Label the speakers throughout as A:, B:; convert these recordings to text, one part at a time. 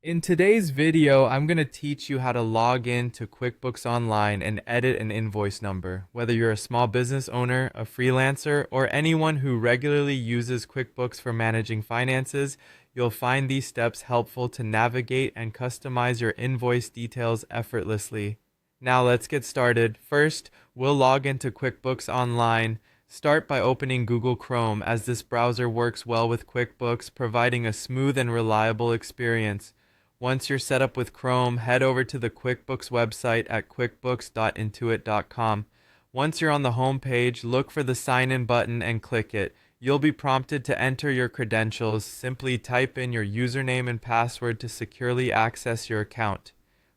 A: In today's video, I'm going to teach you how to log in to QuickBooks Online and edit an invoice number. Whether you're a small business owner, a freelancer, or anyone who regularly uses QuickBooks for managing finances, you'll find these steps helpful to navigate and customize your invoice details effortlessly. Now let's get started. First, we'll log into QuickBooks Online. Start by opening Google Chrome, as this browser works well with QuickBooks, providing a smooth and reliable experience. Once you're set up with Chrome, head over to the QuickBooks website at quickbooks.intuit.com. Once you're on the home page, look for the Sign In button and click it. You'll be prompted to enter your credentials. Simply type in your username and password to securely access your account.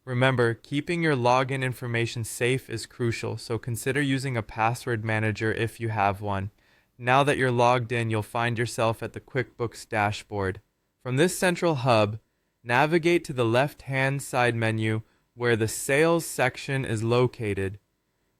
A: Remember, keeping your login information safe is crucial, so consider using a password manager if you have one. Now that you're logged in, you'll find yourself at the QuickBooks dashboard. From this central hub, navigate to the left-hand side menu where the Sales section is located.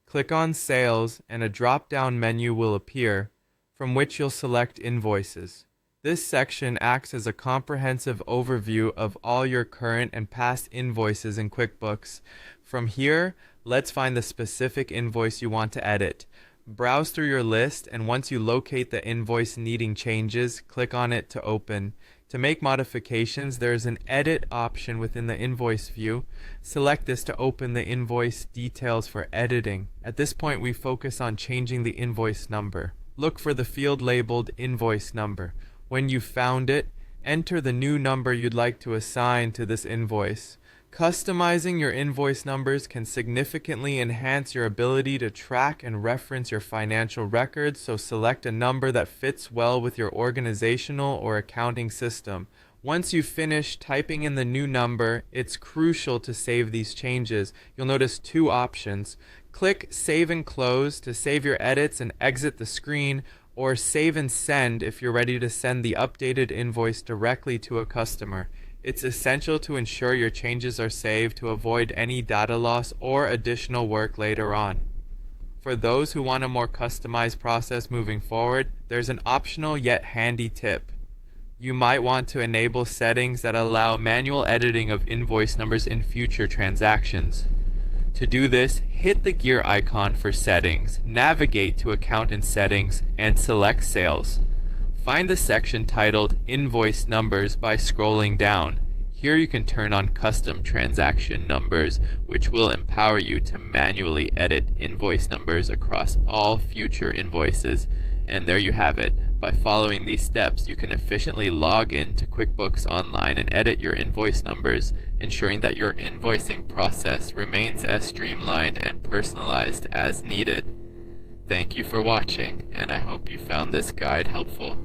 A: Click on Sales and a drop-down menu will appear, from which you'll select Invoices. This section acts as a comprehensive overview of all your current and past invoices in QuickBooks. From here, let's find the specific invoice you want to edit. Browse through your list, and once you locate the invoice needing changes, click on it to open. To make modifications, there is an Edit option within the invoice view. Select this to open the invoice details for editing. At this point, we focus on changing the invoice number. Look for the field labeled Invoice Number. When you've found it, enter the new number you'd like to assign to this invoice. Customizing your invoice numbers can significantly enhance your ability to track and reference your financial records, so select a number that fits well with your organizational or accounting system. Once you've finished typing in the new number, it's crucial to save these changes. You'll notice two options. Click Save and Close to save your edits and exit the screen, or Save and Send if you're ready to send the updated invoice directly to a customer. It's essential to ensure your changes are saved to avoid any data loss or additional work later on. For those who want a more customized process moving forward, there's an optional yet handy tip. You might want to enable settings that allow manual editing of invoice numbers in future transactions. To do this, hit the gear icon for Settings, navigate to Account and Settings, and select Sales. Find the section titled Invoice Numbers by scrolling down. Here you can turn on Custom Transaction Numbers, which will empower you to manually edit invoice numbers across all future invoices. And there you have it. By following these steps, you can efficiently log in to QuickBooks Online and edit your invoice numbers, ensuring that your invoicing process remains as streamlined and personalized as needed. Thank you for watching, and I hope you found this guide helpful.